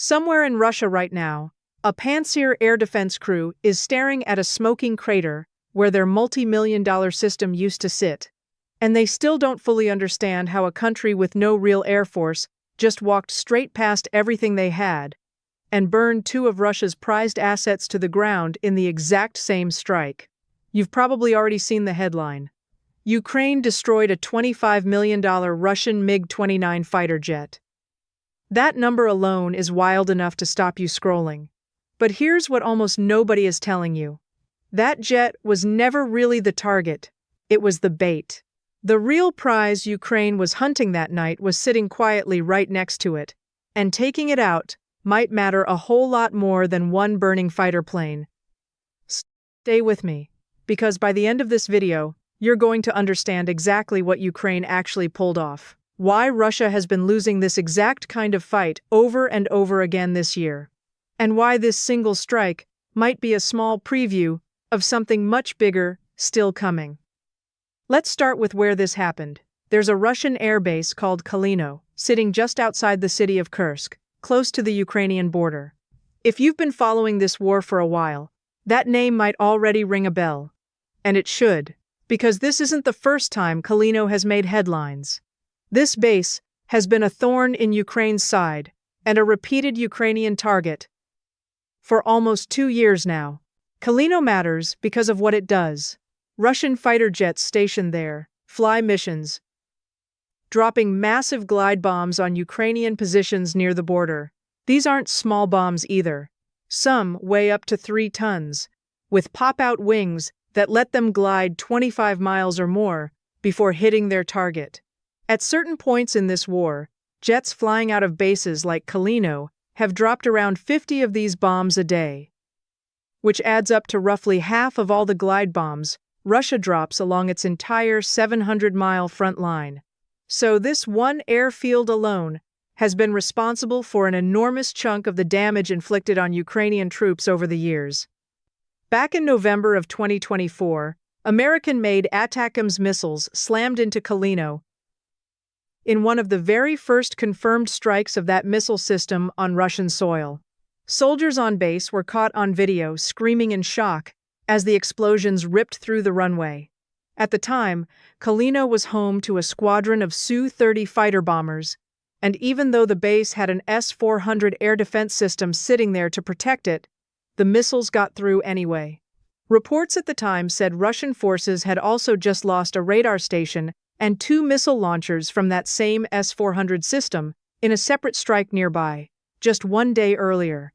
Somewhere in Russia right now, a Pantsir air defense crew is staring at a smoking crater where their multi-million-dollar system used to sit. And they still don't fully understand how a country with no real air force just walked straight past everything they had and burned two of Russia's prized assets to the ground in the exact same strike. You've probably already seen the headline. Ukraine destroyed a $25 million Russian MiG-29 fighter jet. That number alone is wild enough to stop you scrolling. But here's what almost nobody is telling you. That jet was never really the target. It was the bait. The real prize Ukraine was hunting that night was sitting quietly right next to it, and taking it out might matter a whole lot more than one burning fighter plane. Stay with me, because by the end of this video, you're going to understand exactly what Ukraine actually pulled off, why Russia has been losing this exact kind of fight over and over again this year, and why this single strike might be a small preview of something much bigger still coming. Let's start with where this happened. There's a Russian airbase called Kalino, sitting just outside the city of Kursk, close to the Ukrainian border. If you've been following this war for a while, that name might already ring a bell. And it should, because this isn't the first time Kalino has made headlines. This base has been a thorn in Ukraine's side and a repeated Ukrainian target for almost 2 years now. Kalino matters because of what it does. Russian fighter jets stationed there fly missions, dropping massive glide bombs on Ukrainian positions near the border. These aren't small bombs either. Some weigh up to 3 tons, with pop-out wings that let them glide 25 miles or more before hitting their target. At certain points in this war, jets flying out of bases like Kalino have dropped around 50 of these bombs a day, which adds up to roughly half of all the glide bombs Russia drops along its entire 700-mile front line. So this one airfield alone has been responsible for an enormous chunk of the damage inflicted on Ukrainian troops over the years. Back in November of 2024, American-made ATACMS missiles slammed into Kalino in one of the very first confirmed strikes of that missile system on Russian soil. Soldiers on base were caught on video screaming in shock as the explosions ripped through the runway. At the time, Kalino was home to a squadron of Su-30 fighter bombers, and even though the base had an S-400 air defense system sitting there to protect it, the missiles got through anyway. Reports at the time said Russian forces had also just lost a radar station and 2 missile launchers from that same S-400 system in a separate strike nearby, just 1 day earlier.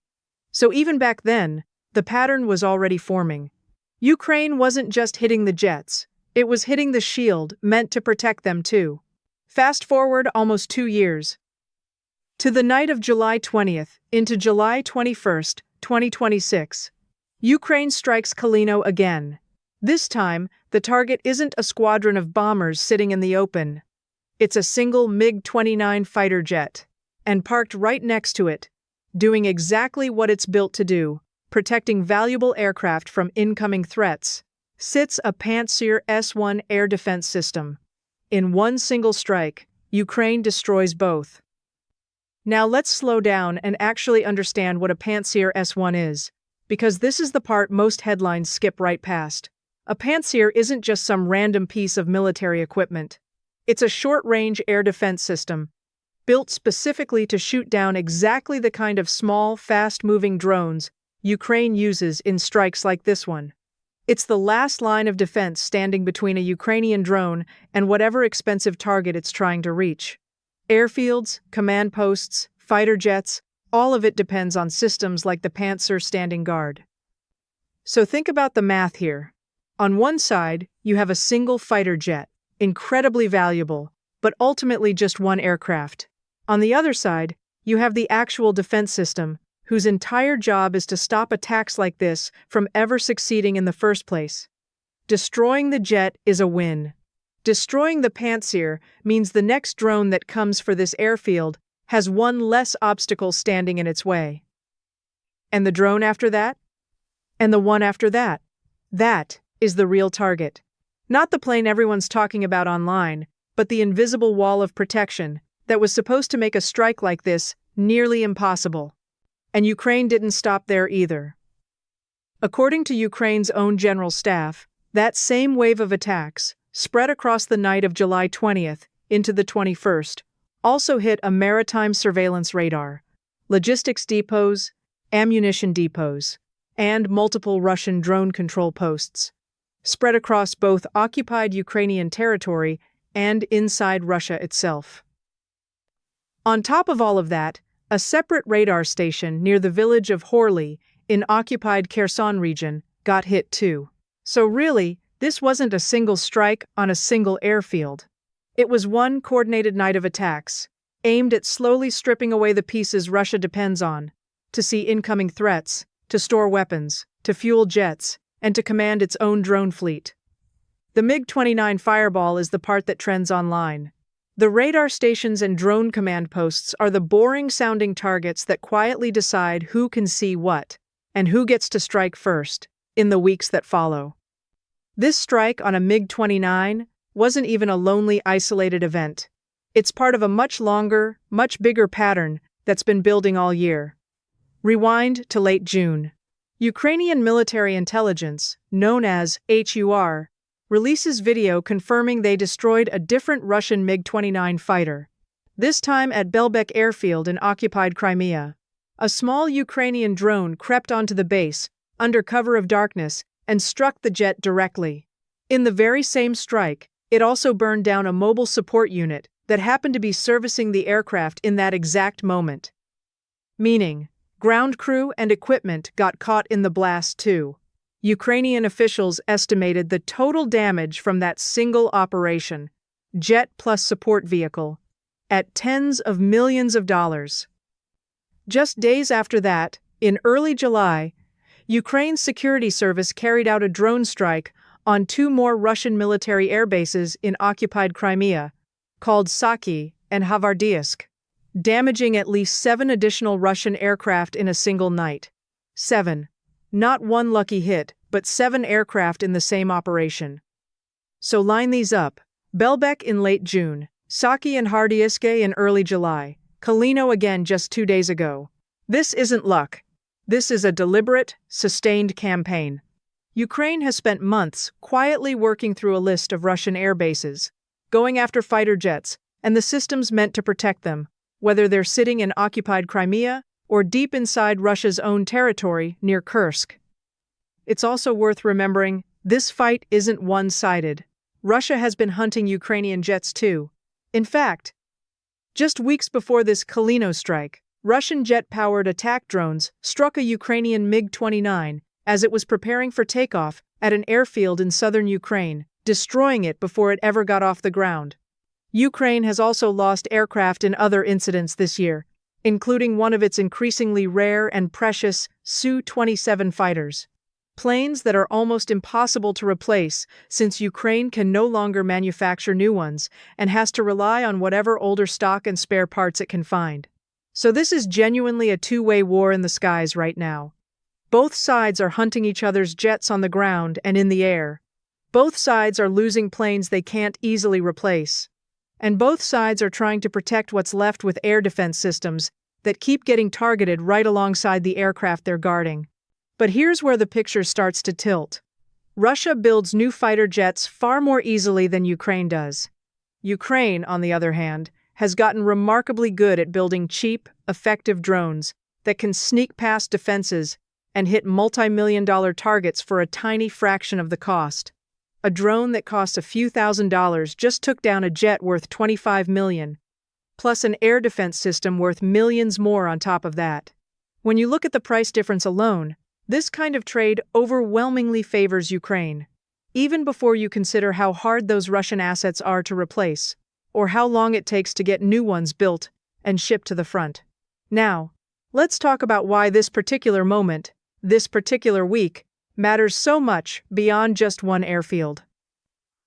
So even back then, the pattern was already forming. Ukraine wasn't just hitting the jets, it was hitting the shield meant to protect them too. Fast forward almost 2 years. To the night of July 20th into July 21st, 2026. Ukraine strikes Kalino again. This time, the target isn't a squadron of bombers sitting in the open. It's a single MiG-29 fighter jet. And parked right next to it, doing exactly what it's built to do, protecting valuable aircraft from incoming threats, sits a Pantsir S-1 air defense system. In one single strike, Ukraine destroys both. Now let's slow down and actually understand what a Pantsir S-1 is, because this is the part most headlines skip right past. A Pantsir isn't just some random piece of military equipment. It's a short-range air defense system, built specifically to shoot down exactly the kind of small, fast-moving drones Ukraine uses in strikes like this one. It's the last line of defense standing between a Ukrainian drone and whatever expensive target it's trying to reach. Airfields, command posts, fighter jets, all of it depends on systems like the Pantsir standing guard. So think about the math here. On one side, you have a single fighter jet, incredibly valuable, but ultimately just one aircraft. On the other side, you have the actual defense system, whose entire job is to stop attacks like this from ever succeeding in the first place. Destroying the jet is a win. Destroying the Pantsir means the next drone that comes for this airfield has one less obstacle standing in its way. And the drone after that? And the one after that? That is the real target. Not the plane everyone's talking about online, but the invisible wall of protection that was supposed to make a strike like this nearly impossible. And Ukraine didn't stop there either. According to Ukraine's own general staff, that same wave of attacks, spread across the night of July 20th into the 21st, also hit a maritime surveillance radar, logistics depots, ammunition depots, and multiple Russian drone control posts, spread across both occupied Ukrainian territory and inside Russia itself. On top of all of that, a separate radar station near the village of Horly in occupied Kherson region got hit too. So really, this wasn't a single strike on a single airfield. It was one coordinated night of attacks, aimed at slowly stripping away the pieces Russia depends on, to see incoming threats, to store weapons, to fuel jets, and to command its own drone fleet. The MiG-29 fireball is the part that trends online. The radar stations and drone command posts are the boring-sounding targets that quietly decide who can see what, and who gets to strike first, in the weeks that follow. This strike on a MiG-29 wasn't even a lonely, isolated event. It's part of a much longer, much bigger pattern that's been building all year. Rewind to late June. Ukrainian military intelligence, known as HUR, releases video confirming they destroyed a different Russian MiG-29 fighter, this time at Belbek airfield in occupied Crimea. A small Ukrainian drone crept onto the base, under cover of darkness, and struck the jet directly. In the very same strike, it also burned down a mobile support unit that happened to be servicing the aircraft in that exact moment. Meaning, ground crew and equipment got caught in the blast too. Ukrainian officials estimated the total damage from that single operation, jet plus support vehicle, at tens of millions of dollars. Just days after that, in early July, Ukraine's security service carried out a drone strike on 2 more Russian military air bases in occupied Crimea, called Saki and Havardiisk, damaging at least 7 additional Russian aircraft in a single night. 7. Not one lucky hit, but 7 aircraft in the same operation. So line these up. Belbek in late June, Saki and Havardiisk in early July, Kalino again just 2 days ago. This isn't luck. This is a deliberate, sustained campaign. Ukraine has spent months quietly working through a list of Russian air bases, going after fighter jets and the systems meant to protect them, whether they're sitting in occupied Crimea or deep inside Russia's own territory near Kursk. It's also worth remembering, this fight isn't one-sided. Russia has been hunting Ukrainian jets too. In fact, just weeks before this Kalino strike, Russian jet-powered attack drones struck a Ukrainian MiG-29 as it was preparing for takeoff at an airfield in southern Ukraine, destroying it before it ever got off the ground. Ukraine has also lost aircraft in other incidents this year, including one of its increasingly rare and precious Su-27 fighters. Planes that are almost impossible to replace since Ukraine can no longer manufacture new ones and has to rely on whatever older stock and spare parts it can find. So this is genuinely a two-way war in the skies right now. Both sides are hunting each other's jets on the ground and in the air. Both sides are losing planes they can't easily replace. And both sides are trying to protect what's left with air defense systems that keep getting targeted right alongside the aircraft they're guarding. But here's where the picture starts to tilt. Russia builds new fighter jets far more easily than Ukraine does. Ukraine, on the other hand, has gotten remarkably good at building cheap, effective drones that can sneak past defenses and hit multi-million-dollar targets for a tiny fraction of the cost. A drone that costs a few $1,000s just took down a jet worth $25 million, plus an air defense system worth millions more on top of that. When you look at the price difference alone, this kind of trade overwhelmingly favors Ukraine, even before you consider how hard those Russian assets are to replace, or how long it takes to get new ones built and shipped to the front. Now, let's talk about why this particular moment, this particular week, matters so much beyond just one airfield.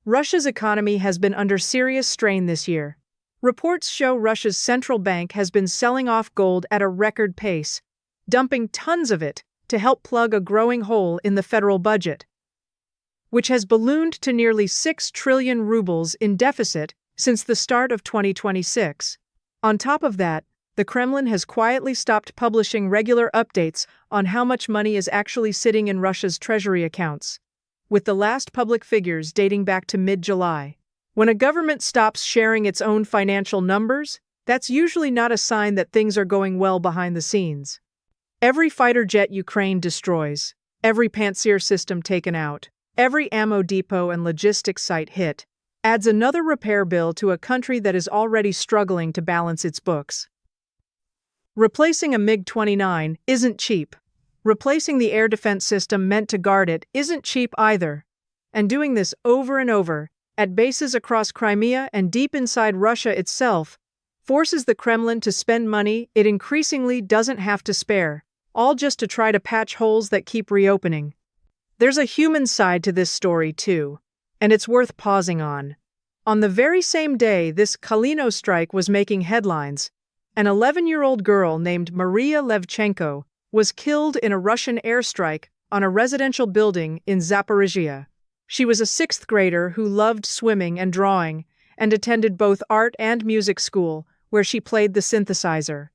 Russia's economy has been under serious strain this year. Reports show Russia's central bank has been selling off gold at a record pace, dumping tons of it to help plug a growing hole in the federal budget, which has ballooned to nearly 6 trillion rubles in deficit since the start of 2026. On top of that, the Kremlin has quietly stopped publishing regular updates on how much money is actually sitting in Russia's treasury accounts, with the last public figures dating back to mid-July. When a government stops sharing its own financial numbers, that's usually not a sign that things are going well behind the scenes. Every fighter jet Ukraine destroys, every Pantsir system taken out, every ammo depot and logistics site hit, adds another repair bill to a country that is already struggling to balance its books. Replacing a MiG-29 isn't cheap. Replacing the air defense system meant to guard it isn't cheap either. And doing this over and over, at bases across Crimea and deep inside Russia itself, forces the Kremlin to spend money it increasingly doesn't have to spare, all just to try to patch holes that keep reopening. There's a human side to this story too, and it's worth pausing on. On the very same day this Kalino strike was making headlines, an 11-year-old girl named Maria Levchenko was killed in a Russian airstrike on a residential building in Zaporizhia. She was a 6th grader who loved swimming and drawing and attended both art and music school, where she played the synthesizer.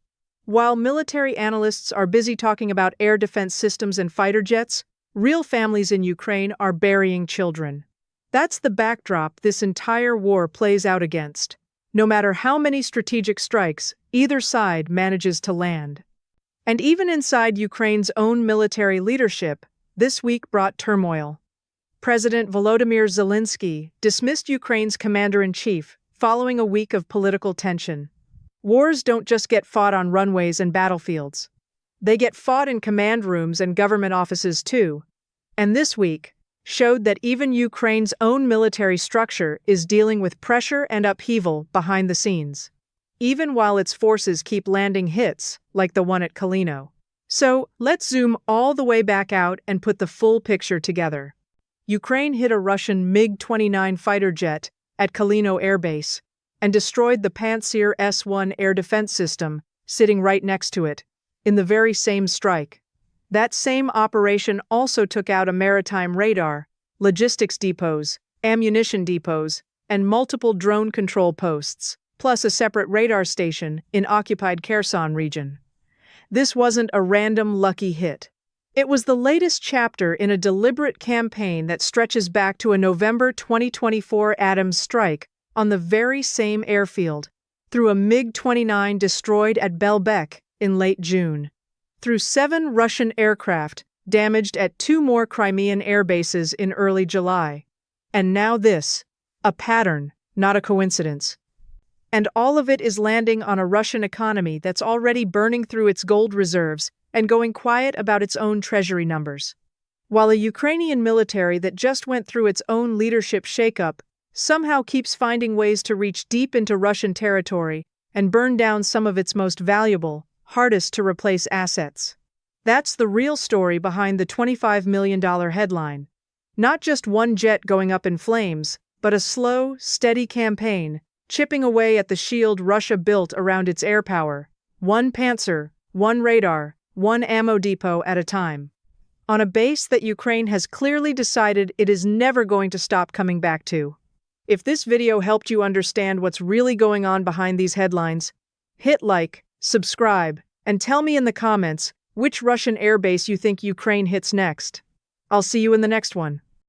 While military analysts are busy talking about air defense systems and fighter jets, real families in Ukraine are burying children. That's the backdrop this entire war plays out against, no matter how many strategic strikes either side manages to land. And even inside Ukraine's own military leadership, this week brought turmoil. President Volodymyr Zelensky dismissed Ukraine's commander-in-chief following a week of political tension. Wars don't just get fought on runways and battlefields. They get fought in command rooms and government offices too. And this week showed that even Ukraine's own military structure is dealing with pressure and upheaval behind the scenes, even while its forces keep landing hits like the one at Kalino. So, let's zoom all the way back out and put the full picture together. Ukraine hit a Russian MiG-29 fighter jet at Kalino Air Base and destroyed the Pantsir S-1 air defense system sitting right next to it, in the very same strike. That same operation also took out a maritime radar, logistics depots, ammunition depots, and multiple drone control posts, plus a separate radar station in occupied Kherson region. This wasn't a random lucky hit. It was the latest chapter in a deliberate campaign that stretches back to a November 2024 Adams strike on the very same airfield, through a MiG-29 destroyed at Belbek in late June, through 7 Russian aircraft damaged at 2 more Crimean air bases in early July. And now this, a pattern, not a coincidence. And all of it is landing on a Russian economy that's already burning through its gold reserves and going quiet about its own treasury numbers. While a Ukrainian military that just went through its own leadership shakeup somehow keeps finding ways to reach deep into Russian territory and burn down some of its most valuable, hardest-to-replace assets. That's the real story behind the $25 million headline. Not just one jet going up in flames, but a slow, steady campaign, chipping away at the shield Russia built around its air power, one Pantsir, one radar, one ammo depot at a time. On a base that Ukraine has clearly decided it is never going to stop coming back to. If this video helped you understand what's really going on behind these headlines, hit like, subscribe, and tell me in the comments which Russian airbase you think Ukraine hits next. I'll see you in the next one.